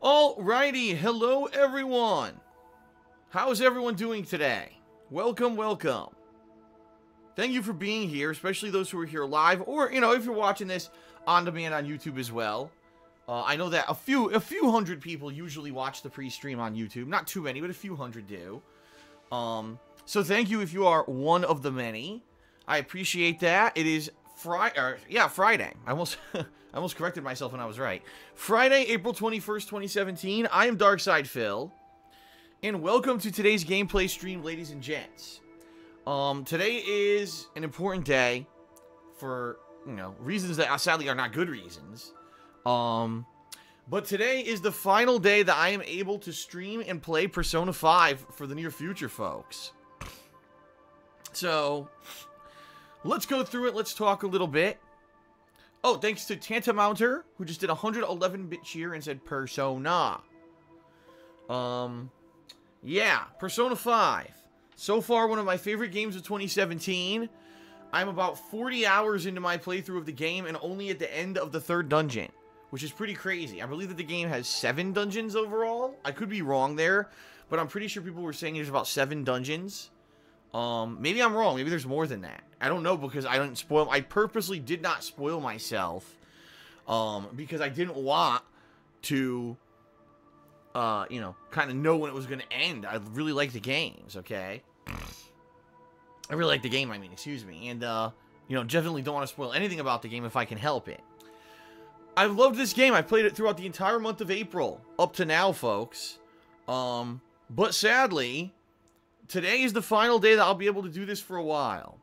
Alrighty, hello everyone. How's everyone doing today? Welcome, welcome. Thank you for being here, especially those who are here live, or, if you're watching this on demand on YouTube as well. I know that a few hundred people usually watch the pre-stream on YouTube. Not too many, but a few hundred do. So thank you if you are one of the many. I appreciate that. It is Friday. I almost corrected myself when I was right. Friday, April 21st, 2017. I am Darkside Phil, and welcome to today's gameplay stream, ladies and gents. Today is an important day for, reasons that sadly are not good reasons. But today is the final day that I am able to stream and play Persona 5 for the near future, folks. So, let's go through it. Let's talk a little bit. Oh, thanks to Tantamounter, who just did 111-bit cheer and said Persona. Yeah, Persona 5. So far, one of my favorite games of 2017. I'm about 40 hours into my playthrough of the game and only at the end of the 3rd dungeon, which is pretty crazy. I believe that the game has 7 dungeons overall. I could be wrong there, but I'm pretty sure people were saying there's about 7 dungeons. Maybe I'm wrong. Maybe there's more than that. I don't know because I purposely did not spoil myself, because I didn't want to, kind of know when it was going to end. I really like the games, okay? I really like the game, excuse me. And, definitely don't want to spoil anything about the game if I can help it. I've loved this game. I played it throughout the entire month of April, up to now, folks. But sadly, today is the final day that I'll be able to do this for a while.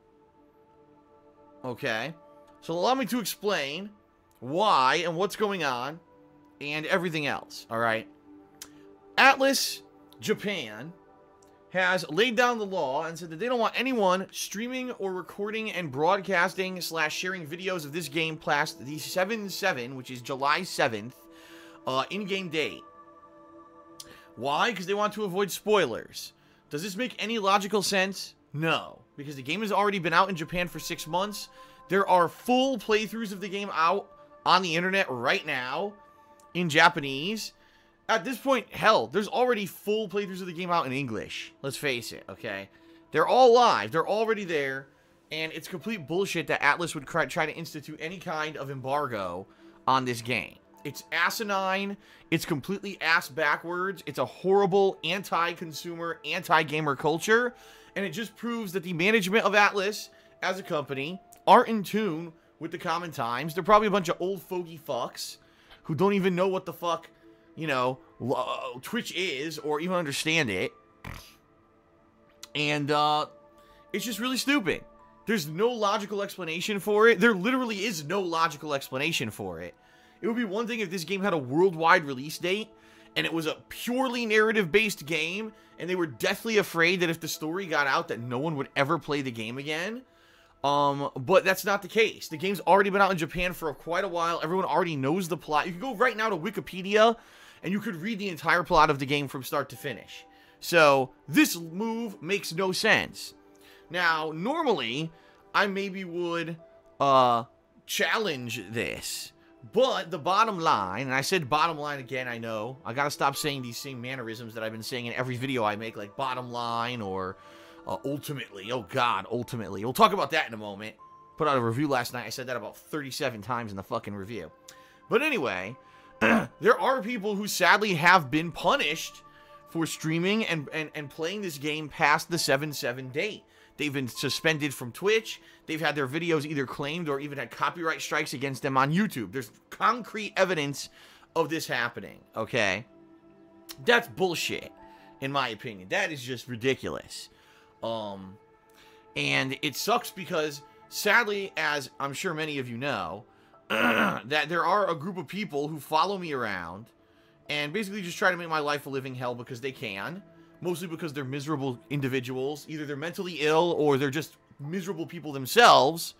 Okay? So allow me to explain why and what's going on and everything else, alright? Atlus Japan has laid down the law and said that they don't want anyone streaming or recording and broadcasting / sharing videos of this game past the 7/7, which is July 7th, in-game date. Why? Because they want to avoid spoilers. Does this make any logical sense? No. Because the game has already been out in Japan for 6 months. There are full playthroughs of the game out on the internet right now in Japanese. At this point, hell, there's already full playthroughs of the game out in English. Let's face it, okay? They're all live. They're already there. And it's complete bullshit that Atlus would try to institute any kind of embargo on this game. It's asinine. It's completely ass-backwards. It's a horrible anti-consumer, anti-gamer culture. And it just proves that the management of Atlus, as a company, aren't in tune with the common times. They're probably a bunch of old fogey fucks who don't even know what the fuck, Twitch is, or even understand it. And, it's just really stupid. There's no logical explanation for it. There literally is no logical explanation for it. It would be one thing if this game had a worldwide release date, and it was a purely narrative-based game, and they were deathly afraid that if the story got out that no one would ever play the game again. But that's not the case. The game's already been out in Japan for quite a while. Everyone already knows the plot. You can go right now to Wikipedia, and you could read the entire plot of the game from start to finish. So, this move makes no sense. Now, normally, I maybe would, challenge this. But the bottom line, and I said bottom line again, I know. I gotta stop saying these same mannerisms that I've been saying in every video I make, like bottom line or ultimately. Oh god, ultimately. We'll talk about that in a moment. Put out a review last night. I said that about 37 times in the fucking review. But anyway, there are people who sadly have been punished for streaming and playing this game past the 7/7 date. They've been suspended from Twitch. They've had their videos either claimed or even had copyright strikes against them on YouTube. There's concrete evidence of this happening, okay? That's bullshit, in my opinion. That is just ridiculous. And it sucks because, sadly, as I'm sure many of you know, that there are a group of people who follow me around and basically just try to make my life a living hell because they can. Mostly because they're miserable individuals. Either they're mentally ill or they're just miserable people themselves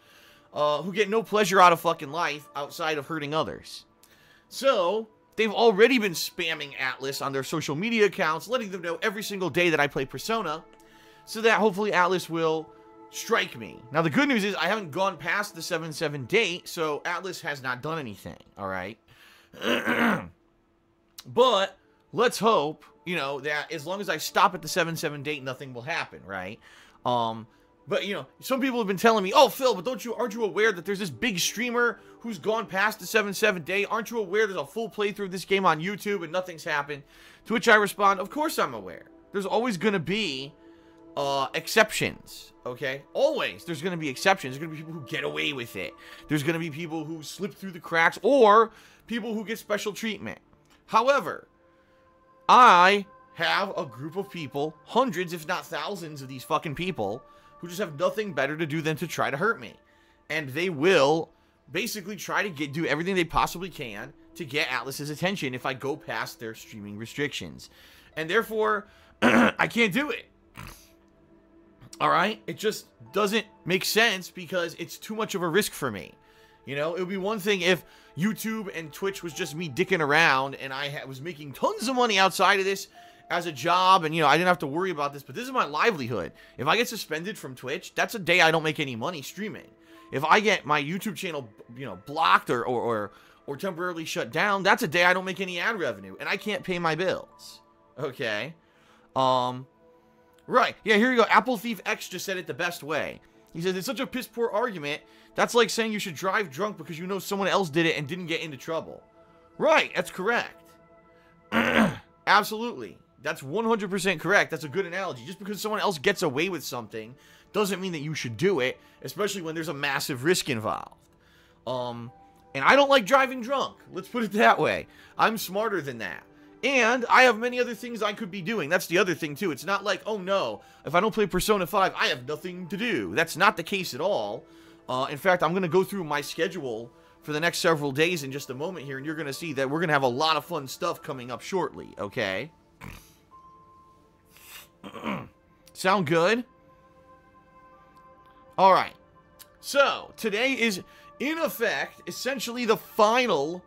who get no pleasure out of fucking life outside of hurting others. So, they've already been spamming Atlus on their social media accounts, letting them know every single day that I play Persona, so that hopefully Atlus will strike me. Now, the good news is I haven't gone past the 7/7 date, so Atlus has not done anything, alright? But But let's hope, you know, that as long as I stop at the 7/7 date, nothing will happen, right? But, you know, some people have been telling me, oh, Phil, but aren't you aware that there's this big streamer who's gone past the 7/7 date? Aren't you aware there's a full playthrough of this game on YouTube and nothing's happened? To which I respond, of course I'm aware. There's always going to be exceptions, okay? Always there's going to be exceptions. There's going to be people who get away with it. There's going to be people who slip through the cracks, or people who get special treatment. However, I have a group of people, hundreds if not thousands of these fucking people, who just have nothing better to do than to try to hurt me. And they will basically try to do everything they possibly can to get Atlus's attention if I go past their streaming restrictions. And therefore, I can't do it. Alright? It just doesn't make sense because it's too much of a risk for me. You know, it would be one thing if YouTube and Twitch was just me dicking around and I was making tons of money outside of this as a job, and, you know, I didn't have to worry about this, but this is my livelihood. If I get suspended from Twitch, that's a day I don't make any money streaming. If I get my YouTube channel, you know, blocked or temporarily shut down, that's a day I don't make any ad revenue, and I can't pay my bills. Okay? Right. Yeah, here you go. Apple Thief X just said it the best way. He says, it's such a piss-poor argument, that's like saying you should drive drunk because you know someone else did it and didn't get into trouble. Right, that's correct. Absolutely. That's 100% correct. That's a good analogy. Just because someone else gets away with something doesn't mean that you should do it, especially when there's a massive risk involved. And I don't like driving drunk. Let's put it that way. I'm smarter than that. And I have many other things I could be doing. That's the other thing, too. It's not like, oh, no, if I don't play Persona 5, I have nothing to do. That's not the case at all. In fact, I'm going to go through my schedule for the next several days in just a moment here, and you're going to see that we're going to have a lot of fun stuff coming up shortly, okay? Sound good? Alright. So, today is, in effect, essentially the final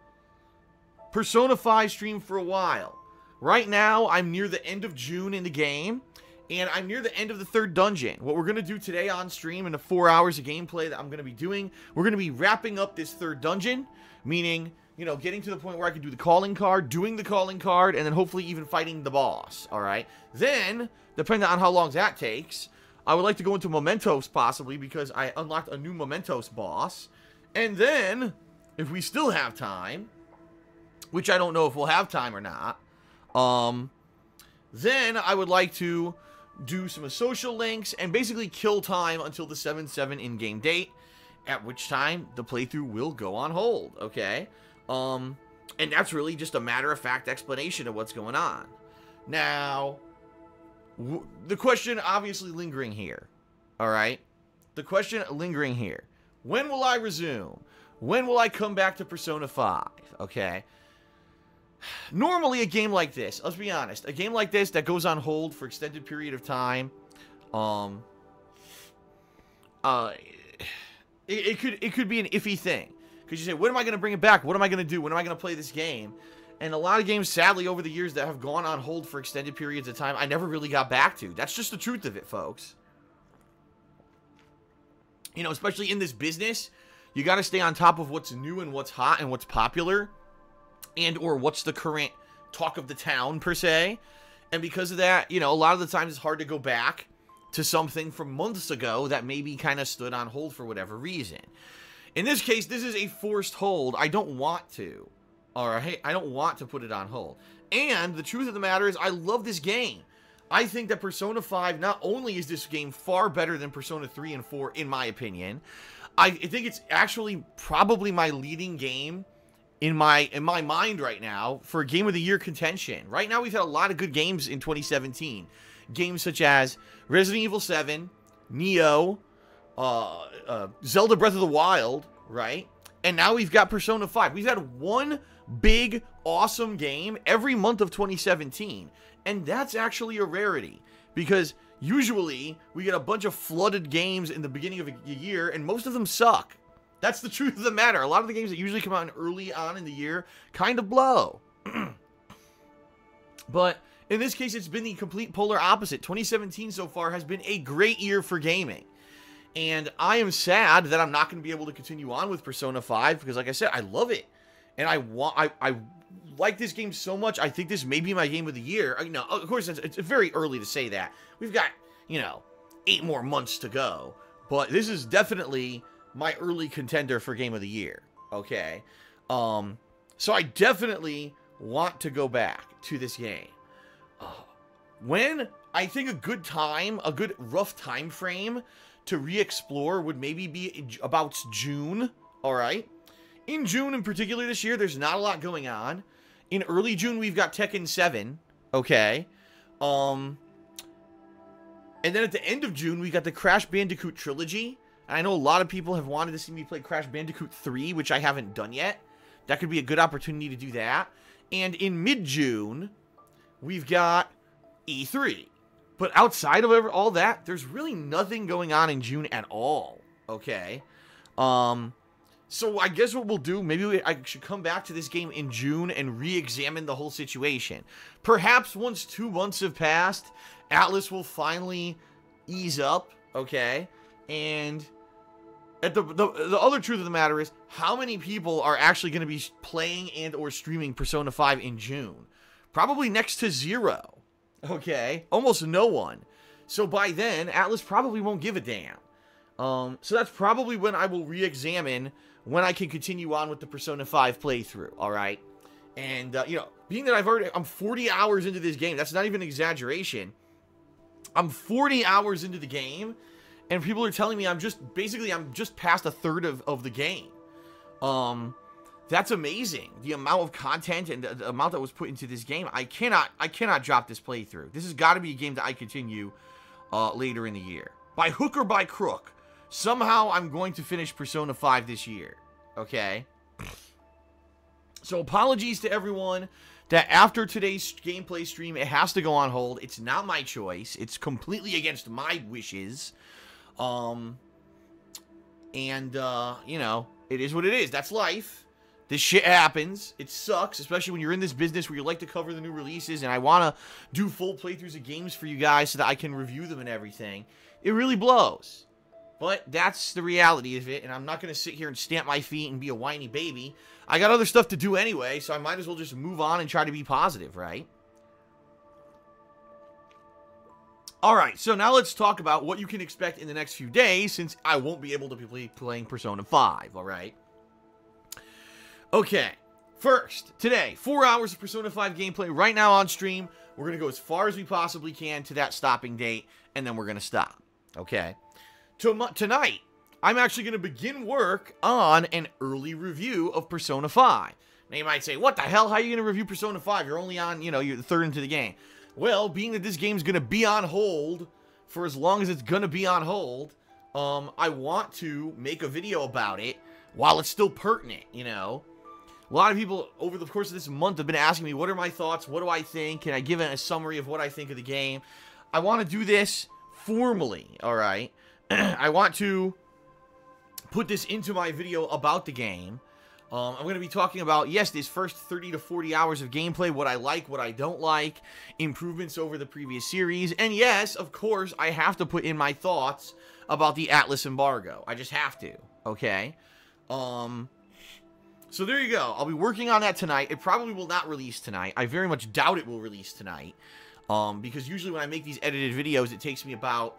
Persona 5 stream for a while. Right now, I'm near the end of June in the game, and I'm near the end of the 3rd dungeon. What we're going to do today on stream in the 4 hours of gameplay that I'm going to be doing, we're going to be wrapping up this 3rd dungeon, meaning, you know, getting to the point where I can do the calling card, doing the calling card, and then hopefully even fighting the boss, alright? Then, depending on how long that takes, I would like to go into Mementos possibly because I unlocked a new Mementos boss. And then, if we still have time, which I don't know if we'll have time or not, then I would like to do some social links and basically kill time until the 7/7 in-game date, at which time the playthrough will go on hold, okay? And that's really just a matter-of-fact explanation of what's going on. Now, the question obviously lingering here, alright? The question lingering here. When will I resume? When will I come back to Persona 5, okay? Normally, a game like this, let's be honest, a game like this that goes on hold for extended period of time, it could be an iffy thing. Because you say, when am I going to bring it back? What am I going to do? When am I going to play this game? And a lot of games, sadly, over the years that have gone on hold for extended periods of time, I never really got back to. That's just the truth of it, folks. You know, especially in this business, you got to stay on top of what's new and what's hot and what's popular. And or what's the current talk of the town, per se. And because of that, you know, a lot of the times it's hard to go back to something from months ago that maybe kind of stood on hold for whatever reason. In this case, this is a forced hold. I don't want to. Alright? I don't want to put it on hold. And the truth of the matter is, I love this game. I think that Persona 5, not only is this game far better than Persona 3 and 4, in my opinion, I think it's actually probably my leading game in my mind right now for Game of the Year contention. Right now, we've had a lot of good games in 2017. Games such as Resident Evil 7, Neo, Zelda Breath of the Wild, right? And now we've got Persona 5. We've had one big, awesome game every month of 2017. And that's actually a rarity. Because usually, we get a bunch of flooded games in the beginning of a year, and most of them suck. That's the truth of the matter. A lot of the games that usually come out early on in the year kind of blow. But in this case, it's been the complete polar opposite. 2017 so far has been a great year for gaming. And I am sad that I'm not going to be able to continue on with Persona 5 because, like I said, I love it. And I like this game so much. I think this may be my game of the year. You know, of course, it's very early to say that. We've got, you know, 8 more months to go. But this is definitely my early contender for game of the year. Okay. So I definitely want to go back to this game. When I think a good rough time frame to re-explore would maybe be about June. All right. In June in particular this year, there's not a lot going on. In early June, we've got Tekken 7. Okay. And then at the end of June, we got the Crash Bandicoot trilogy. And I know a lot of people have wanted to see me play Crash Bandicoot 3, which I haven't done yet. That could be a good opportunity to do that. And in mid-June, we've got E3. But outside of all that, there's really nothing going on in June at all. Okay. So I guess what we'll do, maybe I should come back to this game in June and re-examine the whole situation. Perhaps once 2 months have passed, Atlus will finally ease up, okay? And the other truth of the matter is, how many people are actually going to be playing and or streaming Persona 5 in June? Probably next to 0, okay? Almost no one. So by then, Atlus probably won't give a damn. So that's probably when I will re-examine when I can continue on with the Persona 5 playthrough, alright? And, you know, being that I'm 40 hours into this game, that's not even an exaggeration. I'm 40 hours into the game, and people are telling me I'm just past a third of the game. That's amazing. The amount of content and the amount that was put into this game, I cannot drop this playthrough. This has got to be a game that I continue later in the year. By hook or by crook, somehow I'm going to finish Persona 5 this year, okay? So apologies to everyone that after today's gameplay stream, it has to go on hold. It's not my choice. It's completely against my wishes. You know, it is what it is. That's life. This shit happens. It sucks, especially when you're in this business where you like to cover the new releases, and I want to do full playthroughs of games for you guys so that I can review them and everything. It really blows. But that's the reality of it, and I'm not going to sit here and stamp my feet and be a whiny baby. I got other stuff to do anyway, so I might as well just move on and try to be positive, right? Alright, so now let's talk about what you can expect in the next few days, since I won't be able to be playing Persona 5, alright? Okay, first, today, 4 hours of Persona 5 gameplay right now on stream. We're going to go as far as we possibly can to that stopping date, and then we're going to stop, okay? Tonight, I'm actually going to begin work on an early review of Persona 5. Now, you might say, what the hell? How are you going to review Persona 5? You're only on, you know, you're the third into the game. Well, being that this game's going to be on hold for as long as it's going to be on hold, I want to make a video about it while it's still pertinent, you know? A lot of people over the course of this month have been asking me, what are my thoughts? What do I think? Can I give a summary of what I think of the game? I want to do this formally, all right? I want to put this into my video about the game. I'm going to be talking about, yes, this first 30 to 40 hours of gameplay, what I like, what I don't like, improvements over the previous series, and yes, of course, I have to put in my thoughts about the Atlus embargo. I just have to, okay? So there you go. I'll be working on that tonight. It probably will not release tonight. I very much doubt it will release tonight, because usually when I make these edited videos, it takes me about,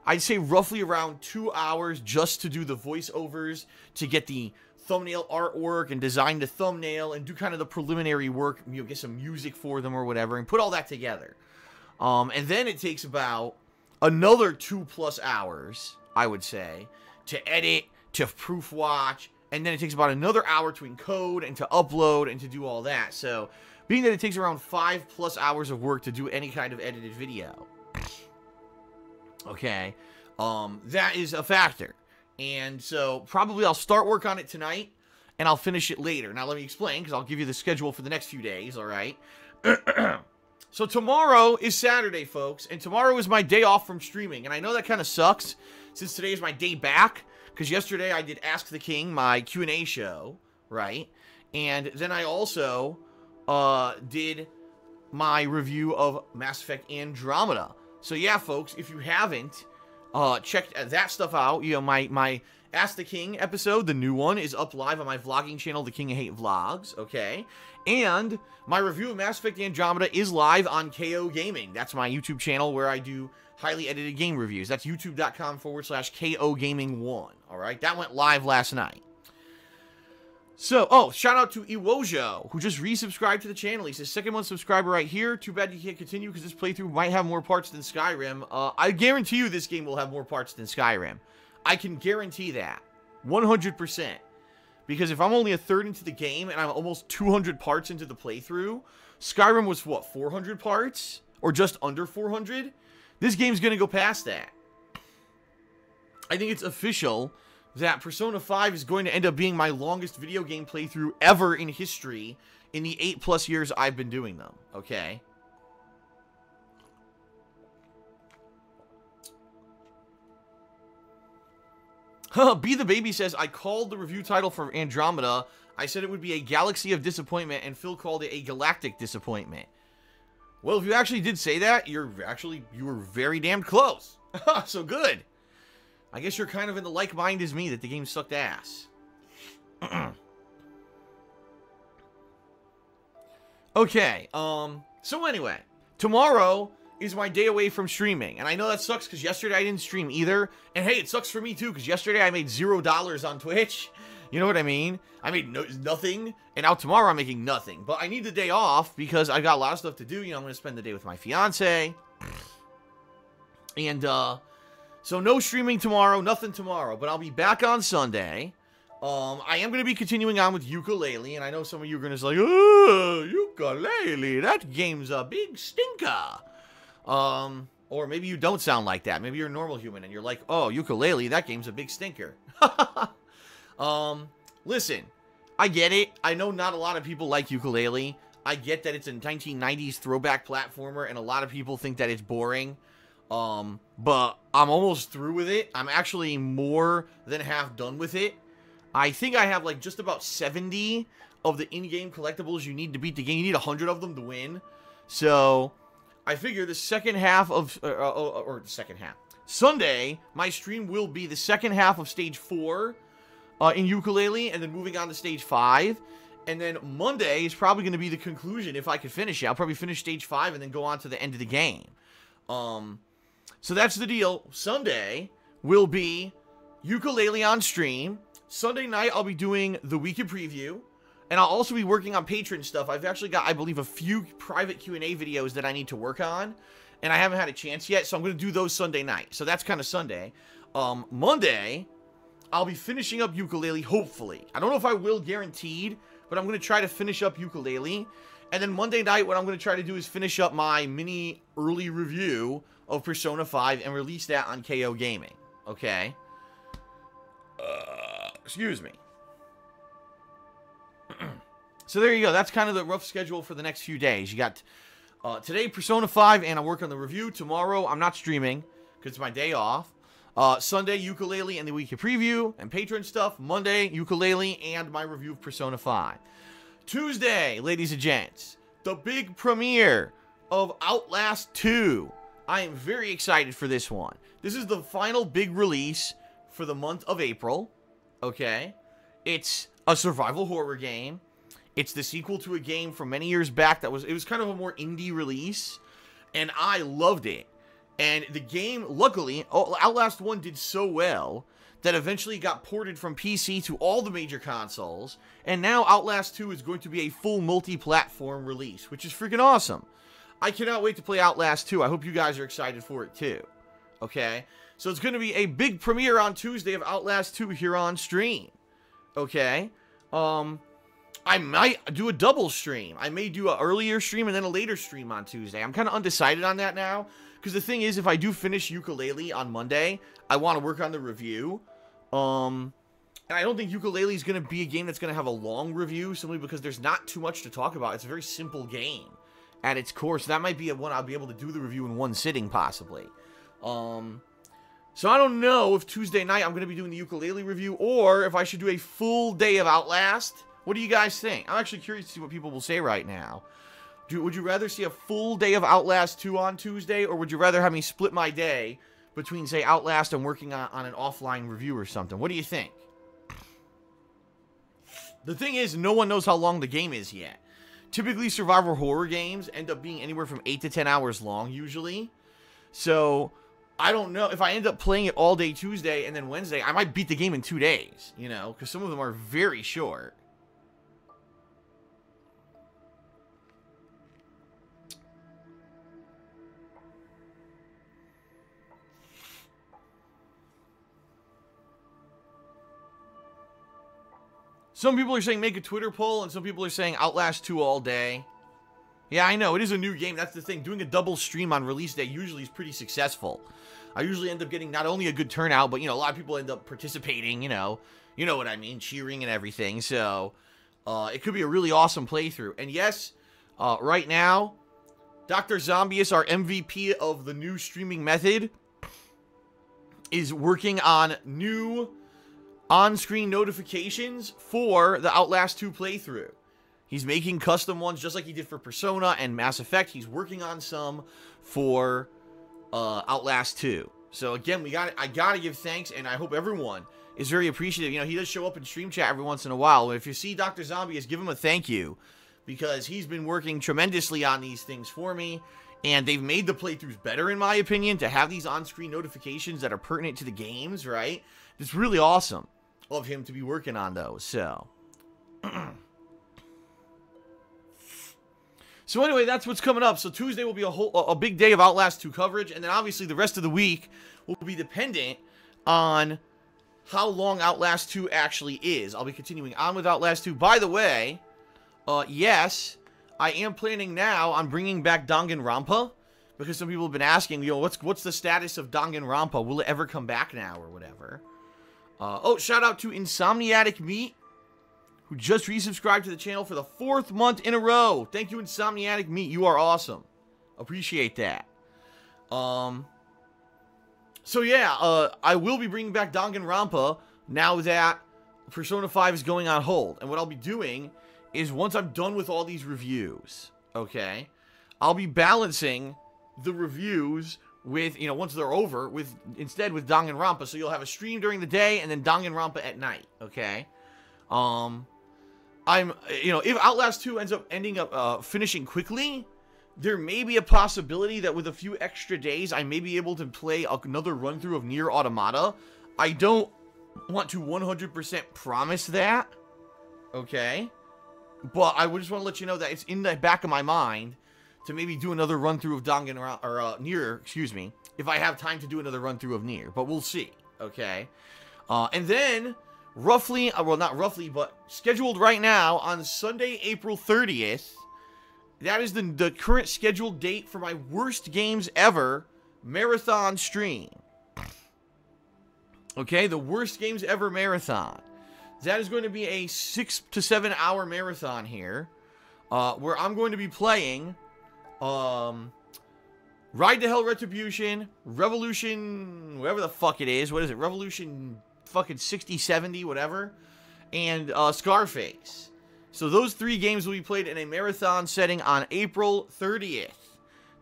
I'd say roughly around 2 hours just to do the voiceovers, to get the thumbnail artwork and design the thumbnail and do kind of the preliminary work, you know, get some music for them or whatever, and put all that together. And then it takes about another 2+ hours, I would say, to edit, to proof watch, and then it takes about another hour to encode and to upload and to do all that. So, being that it takes around 5+ hours of work to do any kind of edited video, okay, that is a factor. And so, probably I'll start work on it tonight, and I'll finish it later. Now, let me explain, because I'll give you the schedule for the next few days, alright? So, tomorrow is Saturday, folks, and tomorrow is my day off from streaming. And I know that kind of sucks, since today is my day back, because yesterday I did Ask the King, my Q&A show, right? And then I also did my review of Mass Effect Andromeda. So, yeah, folks, if you haven't checked that stuff out, you know, my Ask the King episode, the new one, is up live on my vlogging channel, The King of Hate Vlogs, okay? And my review of Mass Effect Andromeda is live on KO Gaming. That's my YouTube channel where I do highly edited game reviews. That's youtube.com/KOGaming1, all right? That went live last night. So, oh, shout out to Iwojo, who just resubscribed to the channel. He's his second month subscriber right here. Too bad you can't continue because this playthrough might have more parts than Skyrim. I guarantee you this game will have more parts than Skyrim. I can guarantee that. 100%. Because if I'm only a third into the game and I'm almost 200 parts into the playthrough, Skyrim was, what, 400 parts? Or just under 400? This game's going to go past that. I think it's official that Persona 5 is going to end up being my longest video game playthrough ever in history in the 8+ years I've been doing them, okay? Be the Baby says, I called the review title for Andromeda. I said it would be a galaxy of disappointment, and Phil called it a galactic disappointment. Well, if you actually did say that, you were very damn close. So good. I guess you're kind of in the like mind as me that the game sucked ass. Okay, so anyway, tomorrow is my day away from streaming, and I know that sucks because yesterday I didn't stream either, and hey, it sucks for me too because yesterday I made $0 on Twitch. You know what I mean? I made nothing, and now tomorrow I'm making nothing, but I need the day off because I got a lot of stuff to do. You know, I'm going to spend the day with my fiance, and so no streaming tomorrow, nothing tomorrow, but I'll be back on Sunday. I am going to be continuing on with Yooka-Laylee, and I know some of you are going to say, oh, Yooka-Laylee, that game's a big stinker. Or maybe you don't sound like that. Maybe you're a normal human, and you're like, oh, Yooka-Laylee, that game's a big stinker. Listen, I get it. I know not a lot of people like Yooka-Laylee. I get that it's a 1990s throwback platformer, and a lot of people think that it's boring. But I'm almost through with it. I'm actually more than half done with it. I think I have like just about 70 of the in-game collectibles you need to beat the game. You need 100 of them to win. So I figure the second half of, or the second half. Sunday, my stream will be the second half of Stage 4 in Yooka-Laylee, and then moving on to Stage 5. And then Monday is probably going to be the conclusion if I can finish it. I'll probably finish Stage 5 and then go on to the end of the game. So that's the deal. Sunday will be Yooka-Laylee on stream. Sunday night, I'll be doing the weekend preview. And I'll also be working on patron stuff. I've actually got, I believe, a few private Q&A videos that I need to work on. And I haven't had a chance yet, so I'm going to do those Sunday night. So that's kind of Sunday. Monday, I'll be finishing up Yooka-Laylee, hopefully. I don't know if I will guaranteed, but I'm going to try to finish up Yooka-Laylee. And then Monday night, what I'm going to try to do is finish up my mini early review of Persona 5 and release that on KO Gaming. Okay? Excuse me. So there you go. That's kind of the rough schedule for the next few days. You got today Persona 5, and I work on the review. Tomorrow, I'm not streaming because it's my day off. Sunday, Yooka-Laylee and the weekly preview and patron stuff. Monday, Yooka-Laylee and my review of Persona 5. Tuesday, ladies and gents, the big premiere of Outlast 2. I am very excited for this one. This is the final big release for the month of April. Okay? It's a survival horror game. It's the sequel to a game from many years back it was kind of a more indie release, and I loved it. And the game, luckily, Outlast 1 did so well that eventually got ported from PC to all the major consoles, and now Outlast 2 is going to be a full multi-platform release, which is freaking awesome. I cannot wait to play Outlast 2. I hope you guys are excited for it too. Okay? So it's going to be a big premiere on Tuesday of Outlast 2 here on stream. Okay? I might do a double stream. I may do an earlier stream and then a later stream on Tuesday. I'm kind of undecided on that now. Because the thing is, if I do finish Yooka-Laylee on Monday, I want to work on the review. And I don't think Yooka-Laylee is going to be a game that's going to have a long review, simply because there's not too much to talk about. It's a very simple game at its core. So that might be one I'll be able to do the review in one sitting, possibly. So I don't know if Tuesday night I'm going to be doing the Yooka-Laylee review, or if I should do a full day of Outlast. What do you guys think? I'm actually curious to see what people will say right now. Would you rather see a full day of Outlast 2 on Tuesday, or would you rather have me split my day between, say, Outlast and working on an offline review or something. What do you think? The thing is, no one knows how long the game is yet. Typically, survival horror games end up being anywhere from 8 to 10 hours long, usually. So, I don't know. If I end up playing it all day Tuesday and then Wednesday, I might beat the game in 2 days, you know, because some of them are very short. Some people are saying make a Twitter poll, and some people are saying Outlast 2 all day. Yeah, I know. It is a new game. That's the thing. Doing a double stream on release day usually is pretty successful. I usually end up getting not only a good turnout, but, you know, a lot of people end up participating, you know. You know what I mean. Cheering and everything. So, it could be a really awesome playthrough. And yes, right now, Dr. Zombius, our MVP of the new streaming method, is working on new on-screen notifications for the Outlast 2 playthrough. He's making custom ones just like he did for Persona and Mass Effect. He's working on some for Outlast 2. So again, I gotta give thanks, and I hope everyone is very appreciative. You know, he does show up in stream chat every once in a while. If you see Dr. Zombius, give him a thank you, because he's been working tremendously on these things for me, and they've made the playthroughs better, in my opinion, to have these on-screen notifications that are pertinent to the games, right? It's really awesome of him to be working on those, so. So anyway, that's what's coming up. So Tuesday will be a big day of Outlast 2 coverage, and then obviously the rest of the week will be dependent on how long Outlast 2 actually is. I'll be continuing on with Outlast 2. By the way, yes, I am planning now on bringing back Danganronpa, because some people have been asking, you know, what's the status of Danganronpa? Will it ever come back now or whatever? Oh, shout out to Insomniatic Meat, who just resubscribed to the channel for the 4th month in a row. Thank you, Insomniatic Meat. You are awesome. Appreciate that. So yeah, I will be bringing back Danganronpa now that Persona 5 is going on hold. And what I'll be doing is, once I'm done with all these reviews, okay, I'll be balancing the reviews with, you know, once they're over, instead with Danganronpa. So you'll have a stream during the day and then Danganronpa at night, okay? You know, if Outlast 2 ends up finishing quickly, there may be a possibility that with a few extra days, I may be able to play another run-through of Nier Automata. I don't want to 100% promise that, okay? But I would just want to let you know that it's in the back of my mind to maybe do another run-through of Danganronpa, or Nier, excuse me, if I have time to do another run-through of Nier. But we'll see, okay? And then, roughly, well, not roughly, but scheduled right now on Sunday, April 30th, that is the current scheduled date for my worst games ever marathon stream. Okay, the worst games ever marathon. That is going to be a 6 to 7 hour marathon here, where I'm going to be playing Ride to Hell Retribution, Revolution, whatever the fuck it is. What is it? Revolution fucking 60, 70, whatever. And Scarface. So those 3 games will be played in a marathon setting on April 30th.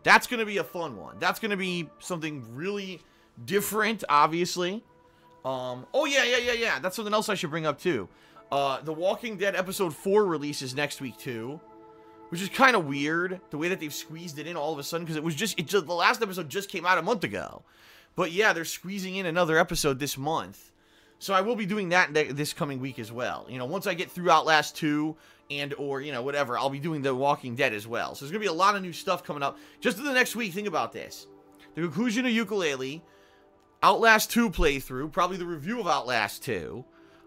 That's going to be a fun one. That's going to be something really different, obviously. Oh, yeah. That's something else I should bring up, too. The Walking Dead Episode 4 releases next week, too. Which is kind of weird, the way that they've squeezed it in all of a sudden, because the last episode just came out a month ago. But yeah, they're squeezing in another episode this month. So I will be doing that this coming week as well. You know, once I get through Outlast 2 or, you know, whatever, I'll be doing The Walking Dead as well. So there's going to be a lot of new stuff coming up. Just in the next week, think about this. The conclusion of Yooka-Laylee, Outlast 2 playthrough, probably the review of Outlast 2,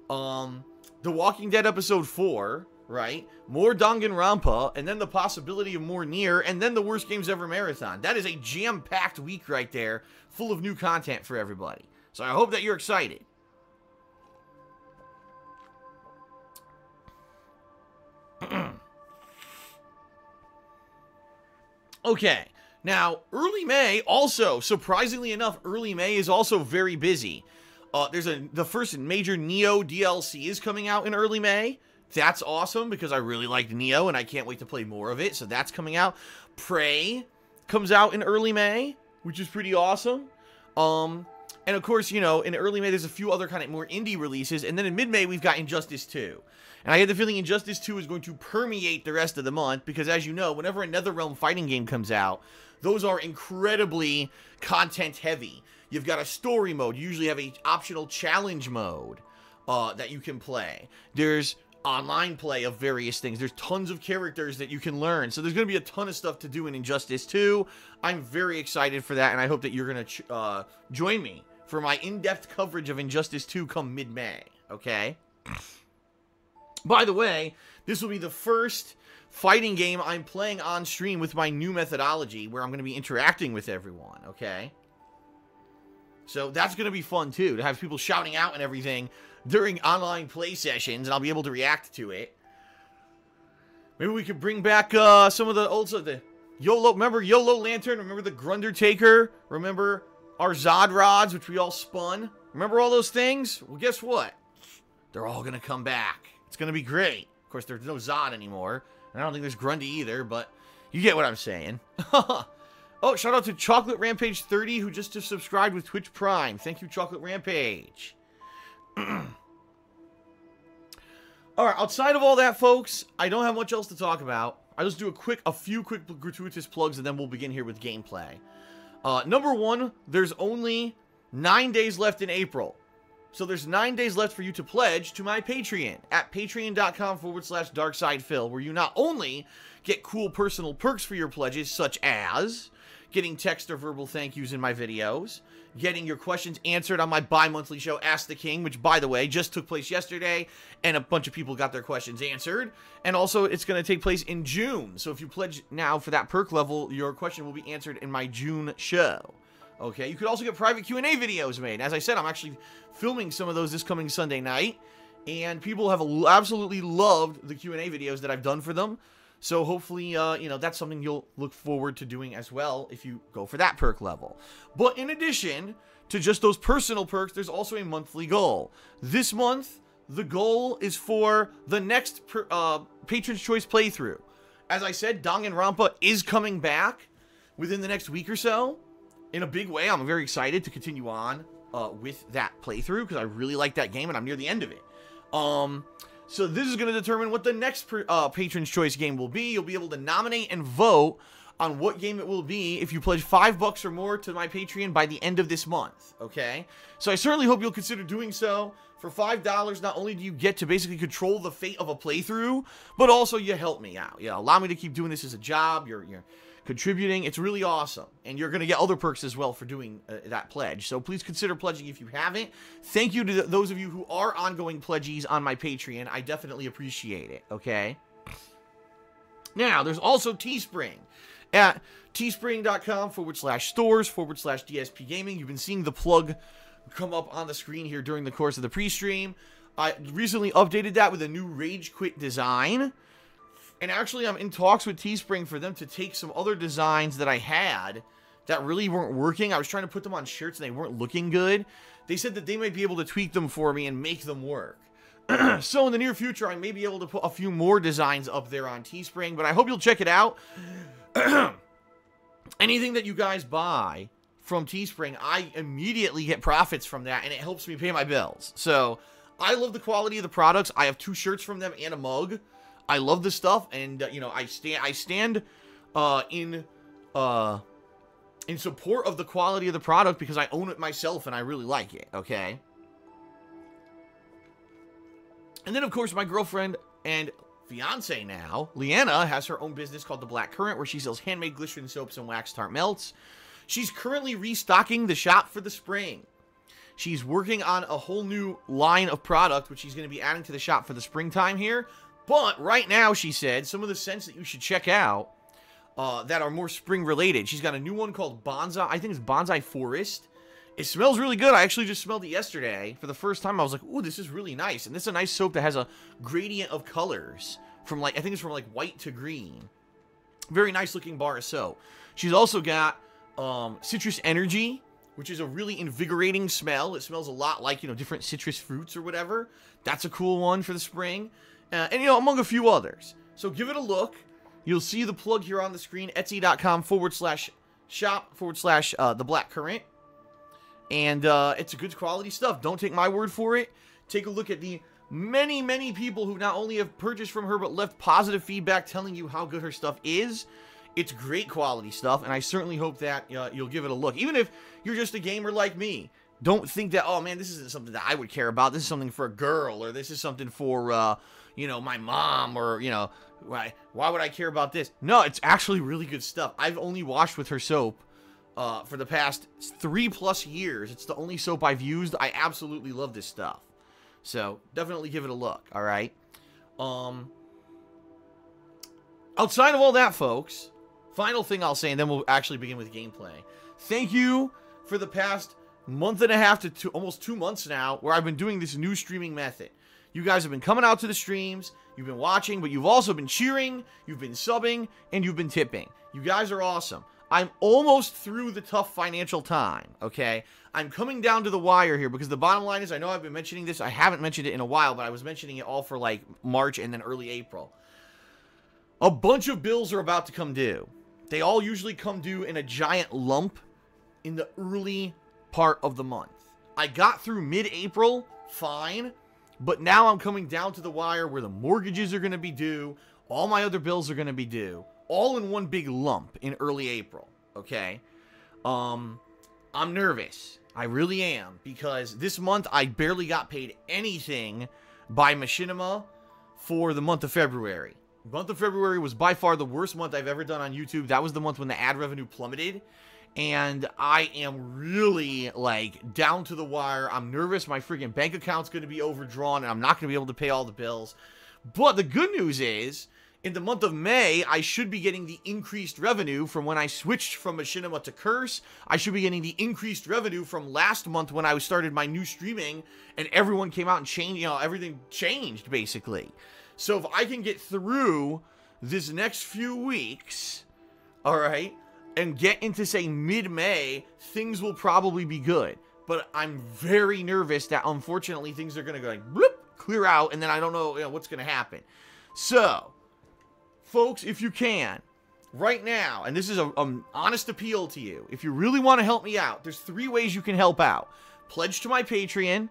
The Walking Dead Episode 4, right? More Danganronpa, and then the possibility of more Nier, and then the Worst Games Ever Marathon. That is a jam-packed week right there, full of new content for everybody. So I hope that you're excited. Okay, now, early May, also, surprisingly enough, early May is also very busy. The first major Neo DLC is coming out in early May. That's awesome, because I really liked Neo, and I can't wait to play more of it, so that's coming out. Prey comes out in early May, which is pretty awesome. And of course, you know, in early May, there's a few other kind of more indie releases. And then in mid-May, we've got Injustice 2. And I had the feeling Injustice 2 is going to permeate the rest of the month. Because as you know, whenever a NetherRealm fighting game comes out, those are incredibly content-heavy. You've got a story mode. You usually have an optional challenge mode that you can play. There's online play of various things. There's tons of characters that you can learn. So there's going to be a ton of stuff to do in Injustice 2. I'm very excited for that, and I hope that you're going to join me for my in-depth coverage of Injustice 2 come mid-May, okay? By the way, this will be the first fighting game I'm playing on stream with my new methodology, where I'm going to be interacting with everyone, okay? So that's going to be fun, too, to have people shouting out and everything during online play sessions, and I'll be able to react to it. Maybe we could bring back some of the old stuff. The YOLO, remember YOLO Lantern? Remember the Grundertaker? Remember our Zod rods, which we all spun? Remember all those things? Well, guess what? They're all going to come back. It's going to be great. Of course, there's no Zod anymore. And I don't think there's Grundy either, but you get what I'm saying. Oh, shout out to Chocolate Rampage 30, who just subscribed with Twitch Prime. Thank you, Chocolate Rampage. Alright, outside of all that, folks, I don't have much else to talk about. I'll just do a few quick gratuitous plugs, and then we'll begin here with gameplay. Number one, there's only 9 days left in April. So there's 9 days left for you to pledge to my Patreon at patreon.com/darksidephil, where you not only get cool personal perks for your pledges, such as getting text or verbal thank yous in my videos, getting your questions answered on my bi-monthly show, Ask the King, which, by the way, just took place yesterday, and a bunch of people got their questions answered. And also, it's going to take place in June. So if you pledge now for that perk level, your question will be answered in my June show. Okay, you could also get private Q&A videos made. As I said, I'm actually filming some of those this coming Sunday night, and people have absolutely loved the Q&A videos that I've done for them. So hopefully, you know, that's something you'll look forward to doing as well if you go for that perk level. But in addition to just those personal perks, there's also a monthly goal. This month, the goal is for the next Patron's Choice playthrough. As I said, Danganronpa is coming back within the next week or so. In a big way, I'm very excited to continue on with that playthrough, because I really like that game and I'm near the end of it. So this is going to determine what the next Patron's Choice game will be. You'll be able to nominate and vote on what game it will be if you pledge $5 or more to my Patreon by the end of this month, okay? So I certainly hope you'll consider doing so. For $5, not only do you get to basically control the fate of a playthrough, but also you help me out. You know, allow me to keep doing this as a job. You're contributing. It's really awesome. And you're going to get other perks as well for doing that pledge. So please consider pledging if you haven't. Thank you to those of you who are ongoing pledgees on my Patreon. I definitely appreciate it, okay? Now, there's also Teespring at teespring.com/stores/DSPGaming. You've been seeing the plug come up on the screen here during the course of the pre-stream. I recently updated that with a new Rage Quit design. And actually, I'm in talks with Teespring for them to take some other designs that I had that really weren't working. I was trying to put them on shirts and they weren't looking good. They said that they might be able to tweak them for me and make them work. So in the near future, I may be able to put a few more designs up there on Teespring, but I hope you'll check it out. Anything that you guys buy from Teespring, I immediately get profits from that, and it helps me pay my bills. So I love the quality of the products. I have 2 shirts from them and a mug. I love this stuff, and you know, I stand in support of the quality of the product because I own it myself and I really like it. Okay. And then, of course, my girlfriend and fiance now, Leanna, has her own business called The Black Currant, where she sells handmade glycerin soaps and wax tart melts. She's currently restocking the shop for the spring. She's working on a whole new line of product, which she's going to be adding to the shop for the springtime here. But right now, she said, some of the scents that you should check out that are more spring-related. She's got a new one called Bonsai. I think it's Bonsai Forest. It smells really good. I actually just smelled it yesterday. For the first time, I was like, ooh, this is really nice. And this is a nice soap that has a gradient of colors. From like, I think it's from like white to green. Very nice-looking bar of soap. She's also got Citrus Energy, which is a really invigorating smell. It smells a lot like, you know, different citrus fruits or whatever. That's a cool one for the spring. And, you know, among a few others. So give it a look. You'll see the plug here on the screen, etsy.com/shop/the Black Currant. And it's a good quality stuff. Don't take my word for it. Take a look at the many, many people who not only have purchased from her, but left positive feedback telling you how good her stuff is. It's great quality stuff, and I certainly hope that you'll give it a look. Even if you're just a gamer like me, don't think that, oh man, this isn't something that I would care about. This is something for a girl, or this is something for, you know, my mom, or, you know, why would I care about this? No, it's actually really good stuff. I've only washed with her soap for the past 3+ years. It's the only soap I've used. I absolutely love this stuff. So, definitely give it a look, all right? Outside of all that, folks, final thing I'll say, and then we'll actually begin with gameplay. Thank you for the past month and a half to almost 2 months now, where I've been doing this new streaming method. You guys have been coming out to the streams, you've been watching, but you've also been cheering, you've been subbing, and you've been tipping. You guys are awesome. I'm almost through the tough financial time, okay? I'm coming down to the wire here, because the bottom line is, I know I've been mentioning this, I haven't mentioned it in a while, but I was mentioning it all for like March and then early April. A bunch of bills are about to come due. They all usually come due in a giant lump in the early part of the month. I got through mid-April, fine, but now I'm coming down to the wire where the mortgages are going to be due, all my other bills are going to be due, all in one big lump in early April, okay? I'm nervous. I really am, because this month I barely got paid anything by Machinima for the month of February. The month of February was by far the worst month I've ever done on YouTube. That was the month when the ad revenue plummeted. And I am really, like, down to the wire. I'm nervous. My freaking bank account's going to be overdrawn, and I'm not going to be able to pay all the bills. But the good news is, in the month of May, I should be getting the increased revenue from when I switched from Machinima to Curse. I should be getting the increased revenue from last month when I started my new streaming, and everyone came out and changed, you know, everything changed, basically. So if I can get through this next few weeks, all right, and get into, say, mid-May, things will probably be good. But I'm very nervous that, unfortunately, things are going to go like, bloop, clear out, and then I don't know, you know, what's going to happen. So, folks, if you can, right now, and this is an honest appeal to you, if you really want to help me out, there's 3 ways you can help out. Pledge to my Patreon,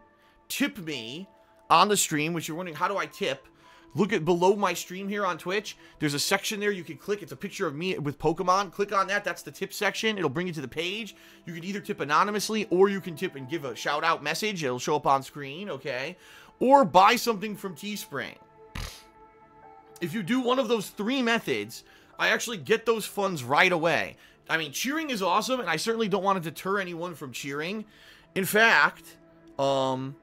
tip me on the stream, which you're wondering, how do I tip? Look at below my stream here on Twitch. There's a section there you can click. It's a picture of me with Pokemon. Click on that. That's the tip section. It'll bring you to the page. You can either tip anonymously, or you can tip and give a shout-out message. It'll show up on screen, okay? Or buy something from Teespring. If you do one of those 3 methods, I actually get those funds right away. I mean, cheering is awesome, and I certainly don't want to deter anyone from cheering. In fact, Kaisen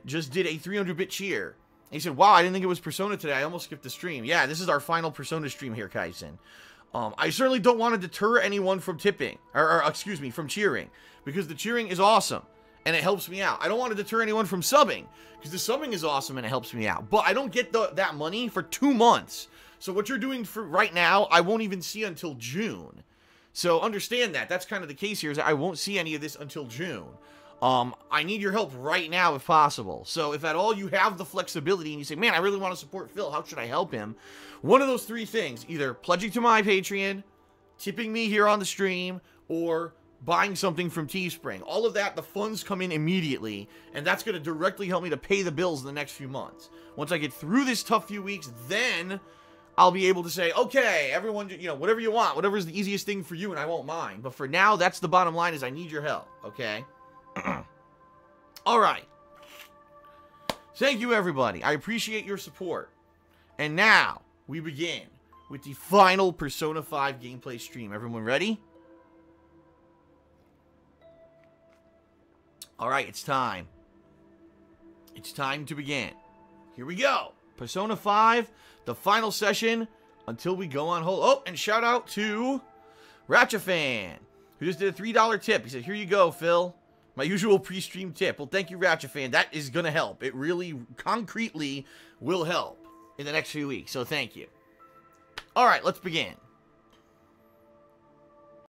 just did a 300-bit cheer. He said, wow, I didn't think it was Persona today. I almost skipped the stream. Yeah, this is our final Persona stream here, Kaisen. I certainly don't want to deter anyone from tipping, or excuse me, from cheering, because the cheering is awesome, and it helps me out. I don't want to deter anyone from subbing, because the subbing is awesome, and it helps me out. But I don't get that money for 2 months. So what you're doing for right now, I won't even see until June. So understand that. That's kind of the case here, is that I won't see any of this until June. I need your help right now if possible. So if at all you have the flexibility and you say, man, I really want to support Phil, how should I help him? One of those 3 things, either pledging to my Patreon, tipping me here on the stream, or buying something from Teespring. All of that, the funds come in immediately, and that's going to directly help me to pay the bills in the next few months. Once I get through this tough few weeks, then I'll be able to say, okay, everyone, you know, whatever you want, whatever is the easiest thing for you, and I won't mind. But for now, that's the bottom line, is I need your help, okay? All right. Thank you, everybody. I appreciate your support. And now, we begin with the final Persona 5 gameplay stream. Everyone ready? All right, it's time. It's time to begin. Here we go. Persona 5, the final session until we go on hold. Oh, and shout out to Ratchafan, who just did a $3 tip. He said, here you go, Phil. My usual pre-stream tip. Well, thank you, Ratchafan. That is going to help. It really, concretely, will help in the next few weeks. So, thank you. All right, let's begin.